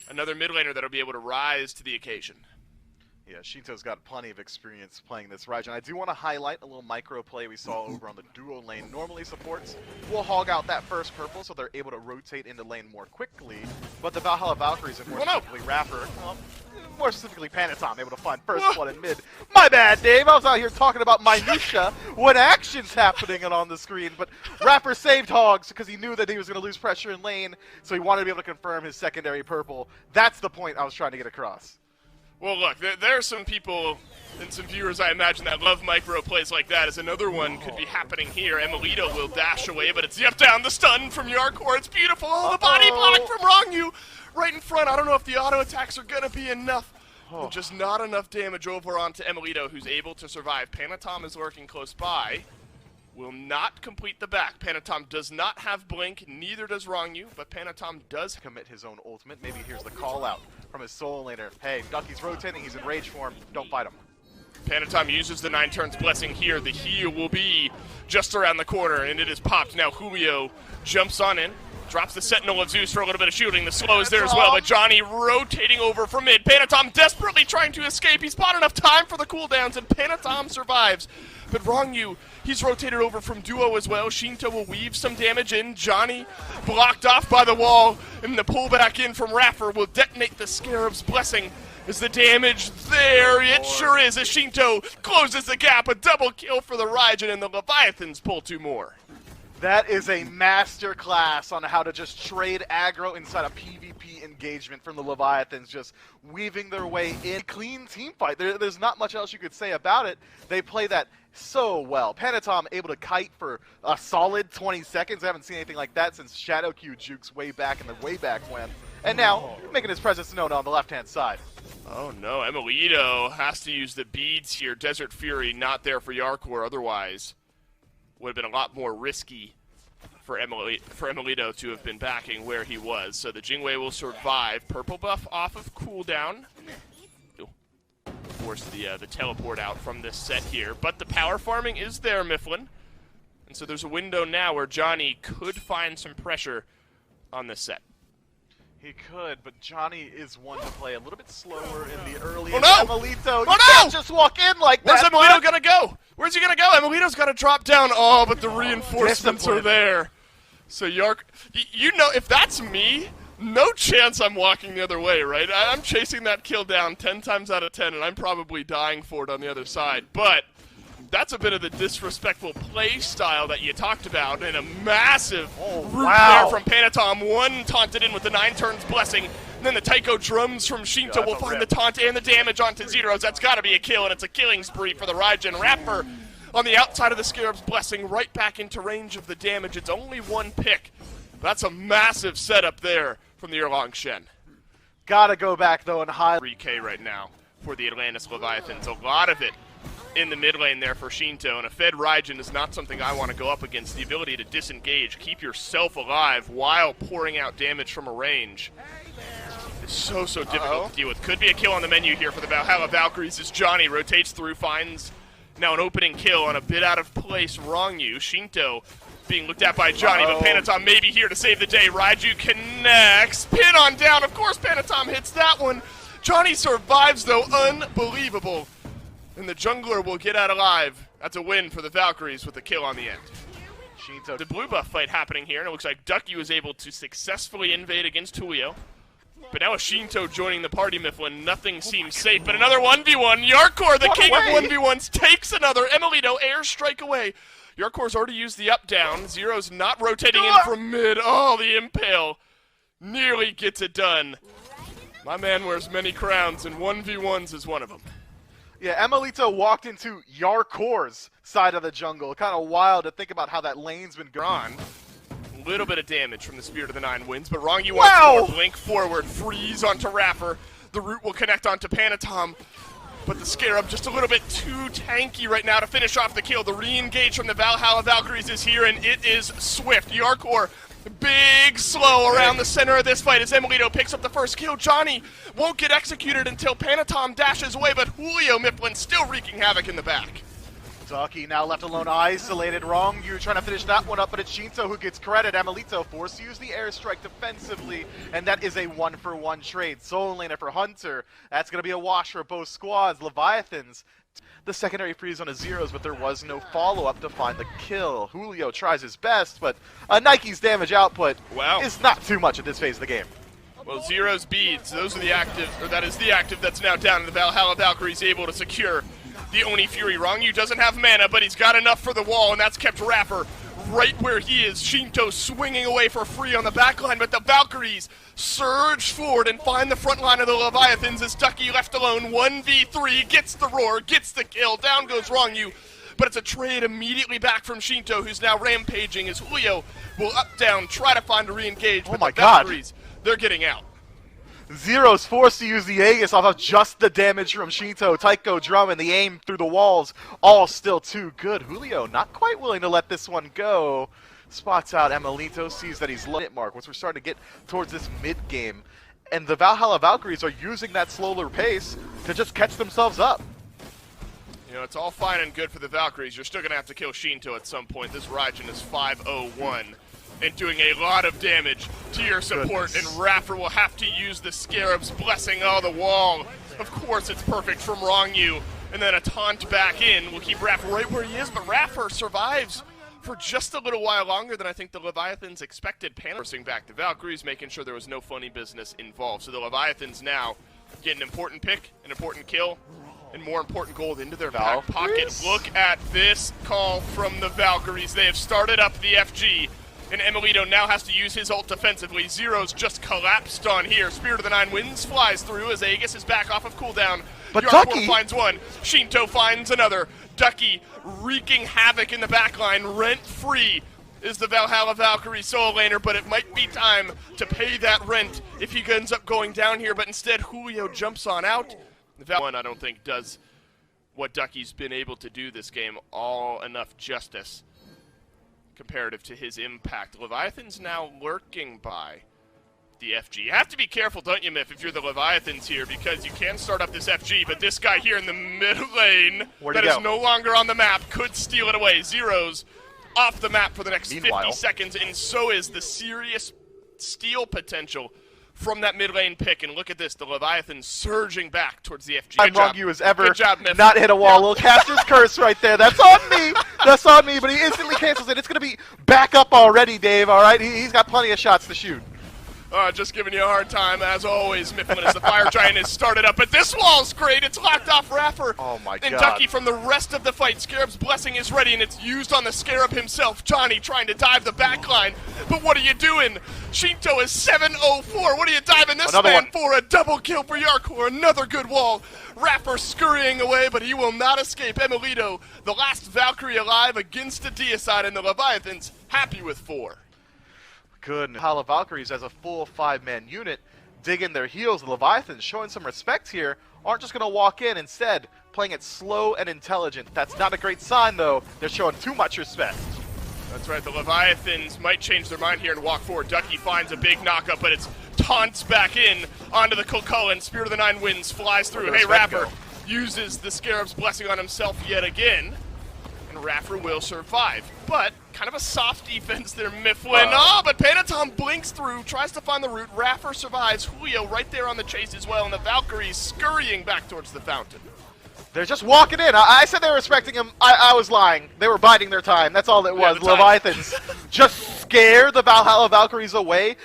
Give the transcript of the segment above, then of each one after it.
Another mid laner that'll be able to rise to the occasion. Yeah, Shinto's got plenty of experience playing this Raijin. I do want to highlight a little micro play we saw over on the duo lane. Normally supports will hog out that first purple so they're able to rotate into lane more quickly, but the Vahalla Valkyries and more specifically Rapper, more specifically Panatom, able to find first blood in mid. My bad, Dave. I was out here talking about minutia when action's happening on the screen, but Rapper saved hogs because he knew that he was going to lose pressure in lane, so he wanted to be able to confirm his secondary purple. That's the point I was trying to get across. Well, look, there are some people and some viewers, I imagine, that love micro plays like that. As another one could be happening here. Emilito will dash away, but it's the up down, the stun from Yarkor. It's beautiful. Oh, the body block from Rongyu right in front. I don't know if the auto attacks are going to be enough. Just not enough damage over onto Emilito, who's able to survive. Panatom is lurking close by. Will not complete the back. Panatom does not have blink, neither does Rongyu, but Panatom does commit his own ultimate. Maybe here's the call out from his solo laner. Hey, Ducky's rotating, he's in rage form, don't fight him. Panatom uses the 9 turns blessing here. The heal will be just around the corner, and it is popped. Now Julio jumps on in, drops the Sentinel of Zeus for a little bit of shielding. The slow is there as well, but Johnny rotating over from mid. Panatom desperately trying to escape. He's bought enough time for the cooldowns, and Panatom survives. But Rongyu, he's rotated over from duo as well. Shinto will weave some damage in. Johnny blocked off by the wall, and the pullback in from Raffer will detonate the Scarab's blessing. Is the damage there? It sure is, as Shinto closes the gap. A double kill for the Raijin, and the Leviathans pull 2 more. That is a master class on how to just trade aggro inside a PvP engagement from the Leviathans, just weaving their way in. Clean team fight. There's not much else you could say about it. They play that so well. Panatom able to kite for a solid 20 seconds. I haven't seen anything like that since Shadow Q jukes way back in the way back when. And now, making his presence known on the left-hand side. Oh no, Emilito has to use the beads here. Desert Fury not there for Yarkor, otherwise would have been a lot more risky for Emilito to have been backing where he was. So the Jingwei will survive. Purple buff off of cooldown. Force the teleport out from this set here. But the power farming is there, Mifflin. And so there's a window now where Johnny could find some pressure on this set. He could, but Johnny is one to play a little bit slower in the early. Oh no! Emilito, you can't just walk in like Where's that. Emilito gonna go? Where's he gonna go? Emilito's gotta drop down. Oh, but the reinforcements are there. So you know, if that's me, no chance I'm walking the other way, right? I'm chasing that kill down 10 times out of 10, and I'm probably dying for it on the other side. But that's a bit of the disrespectful play style that you talked about, and a massive root there from Panatom. One taunted in with the 9 turns blessing, and then the Taiko drums from Shinto will find the taunt and the damage onto Zeros. That's got to be a kill, and it's a killing spree for the Raijin. Rapper on the outside of the Scarab's blessing, right back into range of the damage. It's only 1 pick. That's a massive setup there from the Erlang Shen. Gotta go back though and high 3K right now for the Atlantis Leviathans. A lot of it in the mid lane there for Shinto, and a fed Raijin is not something I want to go up against. The ability to disengage, keep yourself alive while pouring out damage from a range is so difficult to deal with. Could be a kill on the menu here for the Vahalla Valkyries as Johnny rotates through, finds now an opening kill on a bit out of place Rongyu. Shinto being looked at by Johnny, but Panatom may be here to save the day. Raiju connects, pin on down. Of course Panatom hits that one. Johnny survives though, unbelievable. And the jungler will get out alive. That's a win for the Valkyries with a kill on the end. Shinto. The blue buff fight happening here, and it looks like Ducky was able to successfully invade against Julio. But now with Shinto joining the party, Mifflin, nothing seems safe. But another 1v1. Yarkor, the king of 1v1s, takes another. Emilito airstrike away. Yarkor's already used the up-down. Zero's not rotating in from mid. Oh, the impale nearly gets it done. My man wears many crowns, and 1v1s is one of them. Yeah, Emilito walked into Yarkor's side of the jungle. Kind of wild to think about how that lane's been gone. A little bit of damage from the Spirit of the Nine Winds, but Rongyu wants more. Blink forward, freeze onto Raffer. The root will connect onto Panatom, but the Scarab just a little bit too tanky right now to finish off the kill. The re-engage from the Vahalla Valkyries is here, and it is swift. Yarkor, big slow around the center of this fight as Emilito picks up the first kill. Johnny won't get executed until Panatom dashes away, but Julio Mifflin still wreaking havoc in the back. Ducky now left alone, isolated. Wrong, you trying to finish that one up, but it's Shinto who gets credit. Amelito forced to use the airstrike defensively, and that is a 1-for-1 trade. Solo laner for Hunter. That's going to be a wash for both squads. Leviathans, the secondary freeze on his zeros, but there was no follow-up to find the kill. Julio tries his best, but Nike's damage output is not too much at this phase of the game. Well, Zero's beads, those are the active, or that is the active that's now down, and the Vahalla Valkyries able to secure the Oni Fury. Wrongyu doesn't have mana, but he's got enough for the wall, and that's kept Rapper right where he is. Shinto swinging away for free on the backline, but the Valkyries surge forward and find the front line of the Leviathans as Ducky left alone. 1v3, gets the roar, gets the kill, down goes Wrongyu. But it's a trade immediately back from Shinto, who's now rampaging as Julio will up down, try to find a re-engage, but the Valkyries, they're getting out. Zero's forced to use the Aegis off of just the damage from Shinto. Taiko Drum and the aim through the walls, all still too good. Julio not quite willing to let this one go. Spots out Amelito, sees that he's low at mark once we're starting to get towards this mid-game. And the Vahalla Valkyries are using that slower pace to just catch themselves up. You know, it's all fine and good for the Valkyries. You're still going to have to kill Shinto at some point. This Raijin is 5-0-1. And doing a lot of damage to your support, and Raffer will have to use the Scarab's Blessing. Oh, the wall. Of course it's perfect from Wrongyu. And then a taunt back in will keep Raffer right where he is, but Raffer survives for just a little while longer than I think the Leviathans expected. Forcing back the Valkyries, making sure there was no funny business involved. So the Leviathans now get an important pick, an important kill, and more important gold into their back pocket. Look at this call from the Valkyries. They have started up the FG. And Emilito now has to use his ult defensively. Zero's just collapsed on here. Spirit of the Nine Winds flies through as Aegis is back off of cooldown. But Ducky finds one. Shinto finds another. Ducky wreaking havoc in the backline. Rent-free is the Vahalla Valkyrie solo laner, but it might be time to pay that rent if he ends up going down here. But instead, Julio jumps on out. The one I don't think does what Ducky's been able to do this game all enough justice comparative to his impact. Leviathan's now lurking by the FG. You have to be careful, don't you, Miff, if you're the Leviathans here, because you can start up this FG, but this guy here in the middle lane that is no longer on the map could steal it away. Zero's off the map for the next 50 seconds, and so is the serious steal potential from that mid lane pick. And look at this, the Leviathan surging back towards the FG. Wrongyu has ever not hit a wall. Little caster's curse right there. That's on me. That's on me, but he instantly cancels it. It's going to be back up already, Dave, all right? He's got plenty of shots to shoot. Just giving you a hard time, as always, Mifflin, as the Fire Giant is started up. But this wall's great. It's locked off Raffer. Oh, my God. And Ducky from the rest of the fight. Scarab's Blessing is ready, and it's used on the Scarab himself. Johnny trying to dive the backline. But what are you doing? Shinto is 7-0-4. What are you diving this man for? A double kill for Yarkor. Another good wall. Raffer scurrying away, but he will not escape. Emilito, the last Valkyrie alive against a Deicide, and the Leviathans happy with 4. Good. Vahalla Valkyries as a full 5-man unit digging their heels. The Leviathans showing some respect here. Aren't just going to walk in. Instead, playing it slow and intelligent. That's not a great sign, though. They're showing too much respect. That's right. The Leviathans might change their mind here and walk forward. Ducky finds a big knockup, but it's taunts back in onto the Kulkullen. Spirit of the Nine Winds flies through. Hey, Raffer uses the Scarab's Blessing on himself yet again. And Raffer will survive. But kind of a soft defense there, Mifflin. But Panatom blinks through, tries to find the route. Raffer survives. Julio right there on the chase as well, and the Valkyries scurrying back towards the fountain. They're just walking in. I said they were respecting him. I was lying. They were biding their time. That's all it was. Leviathans just scare the Vahalla Valkyries away.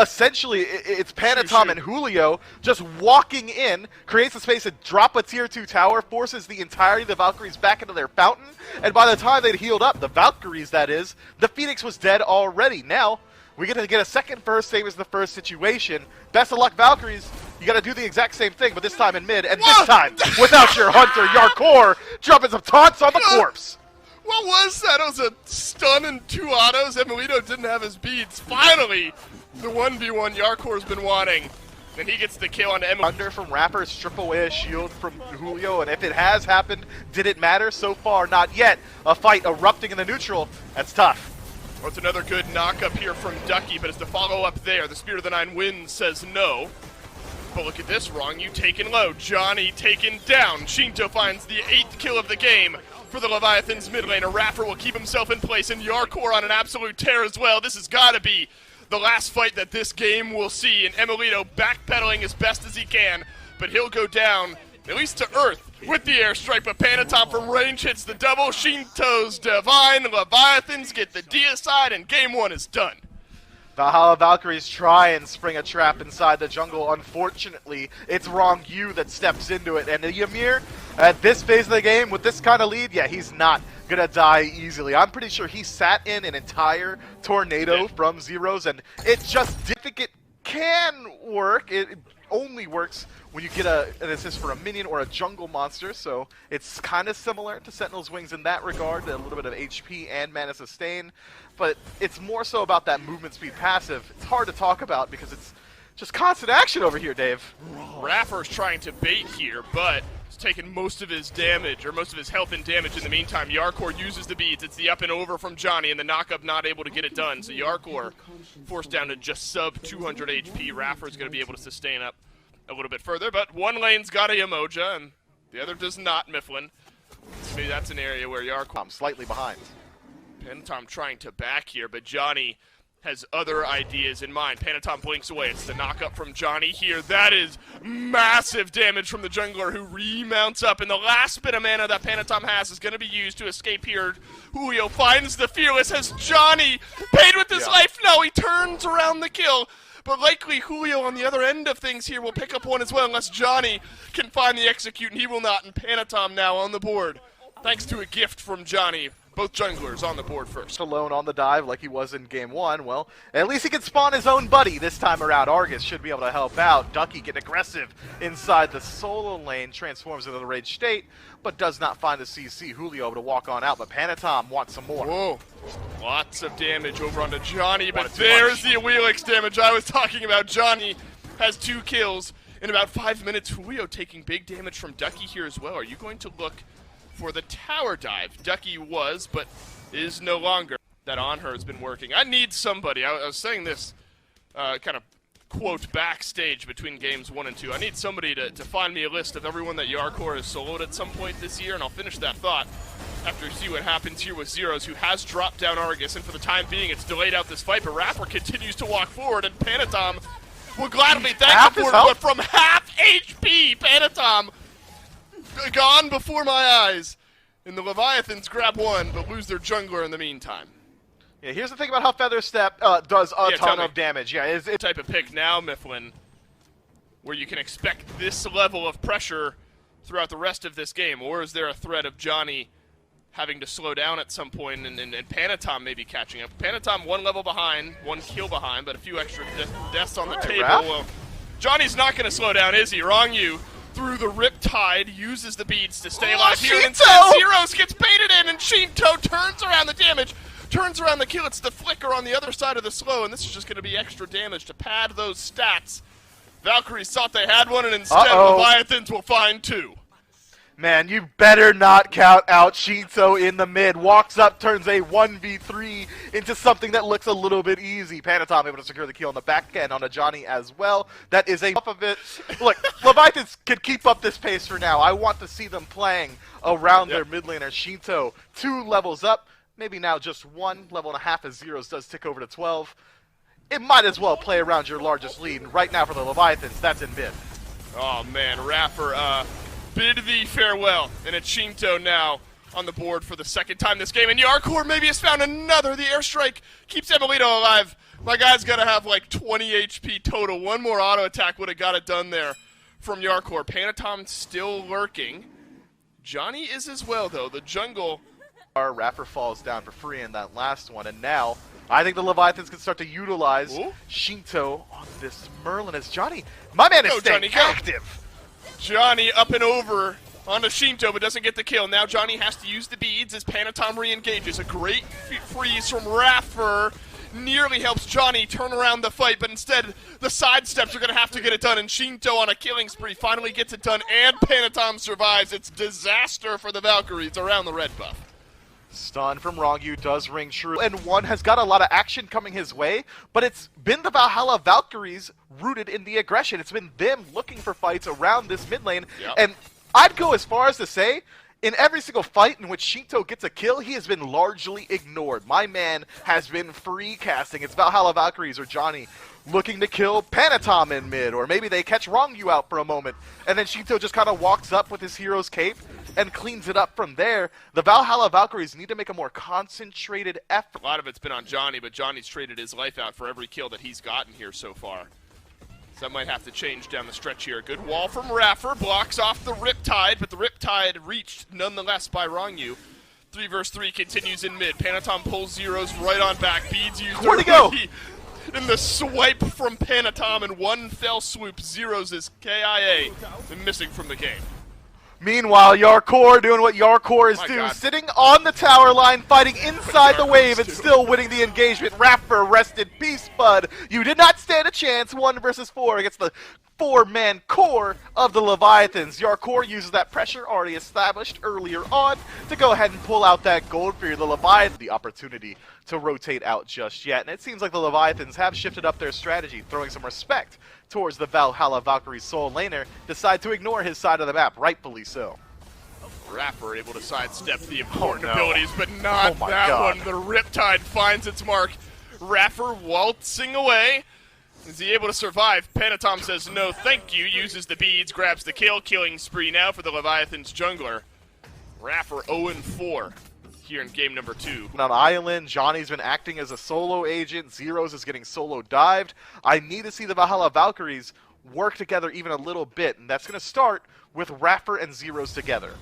Essentially, it's Panatom and Julio just walking in, creates a space to drop a tier 2 tower, forces the entirety of the Valkyries back into their fountain, and by the time they'd healed up, the Valkyries that is, the Phoenix was dead already. Now, we get to get a second first, same as the first situation. Best of luck, Valkyries. You got to do the exact same thing, but this time in mid, and this time without your Hunter, Yarkor, dropping some taunts on the corpse. What was that? It was a stun and 2 autos. Emilito didn't have his beats. Finally, the 1v1 Yarkor's been wanting. And he gets the kill on Emilito. Thunder from Rapper, strip away a shield from Julio, and if it has happened, did it matter? So far, not yet. A fight erupting in the neutral. That's tough. Well, it's another good knock-up here from Ducky, but it's the follow-up there. The Spirit of the Nine Winds says no. But look at this, Wrongyu taken low. Johnny taken down. Shinto finds the 8th kill of the game. for the Leviathans mid laner. Raffer will keep himself in place, and Yarkor on an absolute tear as well. This has got to be the last fight that this game will see, and Emilito backpedaling as best as he can, but he'll go down, at least to earth, with the airstrike, but Panatom from range hits the double. Shinto's Divine. Leviathans get the deicide, and game 1 is done. Vahalla Valkyries try and spring a trap inside the jungle. Unfortunately, it's Wrong You that steps into it. And Ymir, at this phase of the game, with this kind of lead, yeah, he's not going to die easily. I'm pretty sure he sat in an entire tornado from zeros, and it just if it can work. It only works when you get an assist for a minion or a jungle monster, so it's kind of similar to Sentinel's Wings in that regard, a little bit of HP and mana sustain, but it's more so about that movement speed passive. It's hard to talk about because it's just constant action over here, Dave. Raffer's trying to bait here, but he's taking most of his damage, or most of his health and damage in the meantime. Yarkor uses the beads. It's the up and over from Johnny, and the knock-up not able to get it done. So Yarkor forced down to just sub 200 HP. Raffer's going to be able to sustain up a little bit further, but one lane's got a Yamoja, and the other does not, Mifflin. So maybe that's an area where Yarkor... slightly behind. Panatom trying to back here, but Johnny has other ideas in mind. Panatom blinks away. It's the knock-up from Johnny here. That is massive damage from the jungler, who remounts up, and the last bit of mana that Panatom has is going to be used to escape here. Julio finds the Fearless. Has Johnny paid with his life? No, he turns around the kill. But likely Julio on the other end of things here will pick up one as well, unless Johnny can find the execute, and he will not. And Panatom now on the board, thanks to a gift from Johnny. Both junglers on the board first. Alone on the dive like he was in game 1. Well, at least he can spawn his own buddy this time around. Argus should be able to help out. Ducky getting aggressive inside the solo lane, transforms into the rage state, but does not find the CC. Julio able to walk on out, but Panatom wants some more. Whoa. Lots of damage over onto Johnny, but there's the Wheelix damage I was talking about. Johnny has 2 kills in about 5 minutes. Julio taking big damage from Ducky here as well. Are you going to look for the tower dive? Ducky was, but is no longer. That on her has been working. I need somebody. I was saying this kind of quote backstage between games 1 and 2. I need somebody to find me a list of everyone that Yarkor has soloed at some point this year, and I'll finish that thought after you see what happens here with Zeros, who has dropped down Argus, and for the time being it's delayed out this fight, but Raffer continues to walk forward, and Panatom will gladly thank him for it, but from half HP, Panatom gone before my eyes. And the Leviathans grab one, but lose their jungler in the meantime. Yeah, here's the thing about how Feather Step does a ton of damage. Yeah, it's type of pick now, Mifflin, where you can expect this level of pressure throughout the rest of this game, or is there a threat of Johnny having to slow down at some point and Panatom maybe catching up? Panatom 1 level behind, 1 kill behind, but a few extra deaths on the table. Well, Johnny's not going to slow down, is he? Wrong you. Through the Riptide, uses the beads to stay alive here, and instead Zeros gets baited in, and Shinto turns around the damage, turns around the kill. It's the flicker on the other side of the slow, and this is just going to be extra damage to pad those stats. Valkyries thought they had one, and instead Leviathans will find 2. Man, you better not count out Shinto in the mid. Walks up, turns a 1v3 into something that looks a little bit easy. Panatom able to secure the kill on the back end on a Johnny as well. That is enough of it. Look, Leviathans can keep up this pace for now. I want to see them playing around their mid laner. Shinto 2 levels up. Maybe now just 1 level and a half as Zeros does tick over to 12. It might as well play around your largest lead. And right now for the Leviathans, that's in mid. Oh man, Raffer, bid thee farewell, and it's Shinto now on the board for the 2nd time this game, and Yarkor maybe has found another. The airstrike keeps Emilito alive. My guy's got to have like 20 HP total. One more auto attack would have got it done there from Yarkor. Panatom still lurking. Johnny is as well, though. The jungle... Raffer falls down for free in that last one, and now I think the Leviathans can start to utilize Shinto on this Merlin as Johnny. My man is staying active. Johnny up and over onto Shinto, but doesn't get the kill. Now Johnny has to use the beads as Panatom re-engages. A great freeze from Raffer nearly helps Johnny turn around the fight, but instead the side steps are going to have to get it done, and Shinto on a killing spree finally gets it done, and Panatom survives. It's disaster for the Valkyries around the red buff. Stun from Wrong You does ring true, and one has got a lot of action coming his way, but it's been the Vahalla Valkyries rooted in the aggression. It's been them looking for fights around this mid lane, and I'd go as far as to say, In every single fight in which Shinto gets a kill, he has been largely ignored. My man has been free casting. It's Vahalla Valkyries or Johnny looking to kill Panatom in mid, or maybe they catch Rongyu out for a moment, and then Shinto just kind of walks up with his hero's cape and cleans it up from there. The Vahalla Valkyries need to make a more concentrated effort. A lot of it's been on Johnny, but Johnny's traded his life out for every kill that he's gotten here so far. So that might have to change down the stretch here. Good wall from Raffer, blocks off the Riptide, but the Riptide reached nonetheless by Rongyu. 3 versus 3 continues in mid. Panatom pulls Zeros right on back. Beads used Where'd he go? In the swipe from Panatom in one fell swoop. Zeros is KIA and missing from the game. Meanwhile, Yarkor doing what Yarkor is doing, sitting on the tower line, fighting inside the wave, and still winning the engagement. Raffer, rest in peace, bud. You did not stand a chance, 1 versus 4 against the 4-man core of the Leviathans. Yarkor uses that pressure already established earlier on to go ahead and pull out that gold for the Leviathan. The opportunity to rotate out just yet, and it seems like the Leviathans have shifted up their strategy, throwing some respect towards the Vahalla Valkyries sole laner, decide to ignore his side of the map, rightfully so. Raffer able to sidestep the important abilities, but not that one. The Riptide finds its mark. Raffer waltzing away. Is he able to survive? Panatom says no thank you, uses the beads, grabs the kill, killing spree now for the Leviathan's jungler. Raffer 0-4 here in game number 2. On island, Johnny's been acting as a solo agent, Zeros is getting solo dived. I need to see the Vahalla Valkyries work together even a little bit, and that's going to start with Raffer and Zeros together.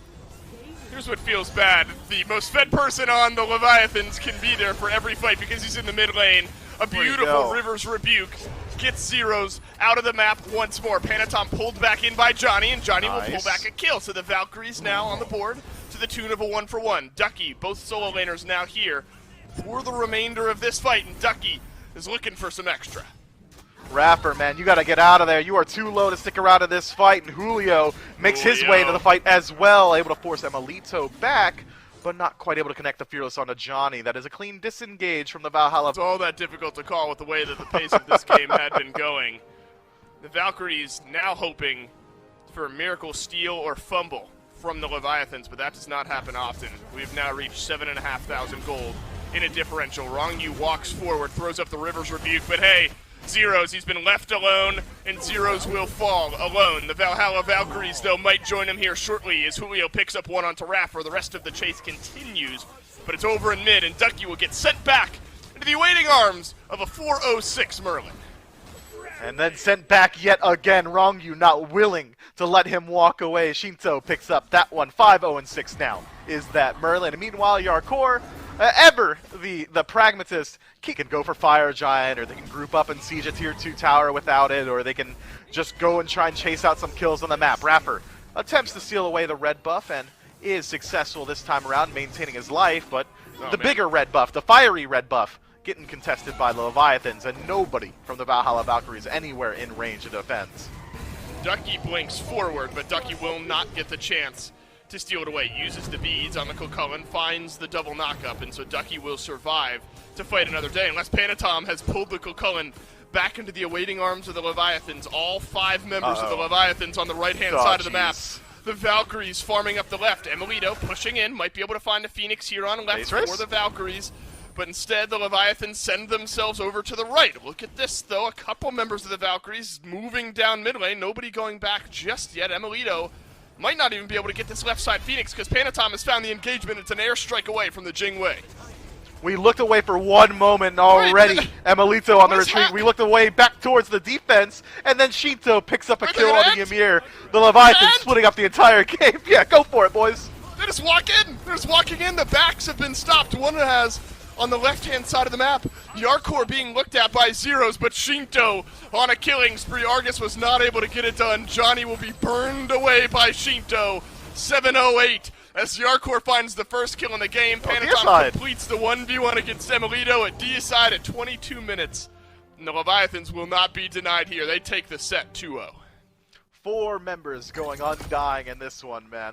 Here's what feels bad. The most fed person on the Leviathans can be there for every fight because he's in the mid lane. A beautiful River's Rebuke gets Zeros out of the map once more. Panatom pulled back in by Johnny, and Johnny will pull back a kill. So the Valkyries now on the board to the tune of a 1-for-1. Ducky, both solo laners now here for the remainder of this fight, and Ducky is looking for some extra. Raffer, man, you got to get out of there. You are too low to stick around in this fight, and Julio makes his way into the fight as well, able to force Emilito back, but not quite able to connect the Fearless onto Johnny. That is a clean disengage from the Vahalla. It's all that difficult to call with the way that the pace of this game had been going. The Valkyries now hoping for a miracle steal or fumble from the Leviathans, but that does not happen often. We've now reached 7,500 gold in a differential. Rongyu walks forward, throws up the River's Rebuke, but hey, Zeros, he's been left alone, and Zeros will fall alone. The Vahalla Valkyries, though, might join him here shortly as Julio picks up one onto Raffer. The rest of the chase continues, but it's over in mid, and Ducky will get sent back into the awaiting arms of a 406 Merlin. And then sent back yet again. Rongyu not willing to let him walk away. Shinto picks up that one. 5-0-6 now is that Merlin. And meanwhile, Yarkor, ever the pragmatist, he can go for Fire Giant, or they can group up and siege a tier 2 tower without it, or they can just go and try and chase out some kills on the map. Raffer attempts to steal away the red buff and is successful this time around, maintaining his life, but bigger red buff, the fiery red buff, getting contested by the Leviathans, and nobody from the Vahalla Valkyries anywhere in range of defense. Ducky blinks forward, but Ducky will not get the chance to steal it away. Uses the beads on the Kokullen, finds the double knockup, and so Ducky will survive to fight another day, unless Panatom has pulled the Kokullen back into the awaiting arms of the Leviathans. All 5 members of the Leviathans on the right-hand side of the map. The Valkyries farming up the left. Emilito pushing in, might be able to find a Phoenix here on left for the Valkyries, but instead the Leviathans send themselves over to the right. Look at this, though. A couple members of the Valkyries moving down mid lane. Nobody going back just yet. Emilito might not even be able to get this left side Phoenix because Panatom has found the engagement. It's an airstrike away from the Jingwei. We looked away for one moment and already. Emilito on the retreat. We looked away back towards the defense, and then Shinto picks up a kill on the Ymir. The Leviathan splitting up the entire game. Yeah, go for it, boys. They just walk in. They're just walking in. The backs have been stopped. One has on the left-hand side of the map. Yarkor being looked at by Zeros, but Shinto on a killing spree. Argus was not able to get it done. Johnny will be burned away by Shinto. 7-0-8 as Yarkor finds the first kill in the game. Panatom completes the 1v1 against Emilito at D side at 22 minutes. And the Leviathans will not be denied here. They take the set 2-0. 4 members going undying in this one, man.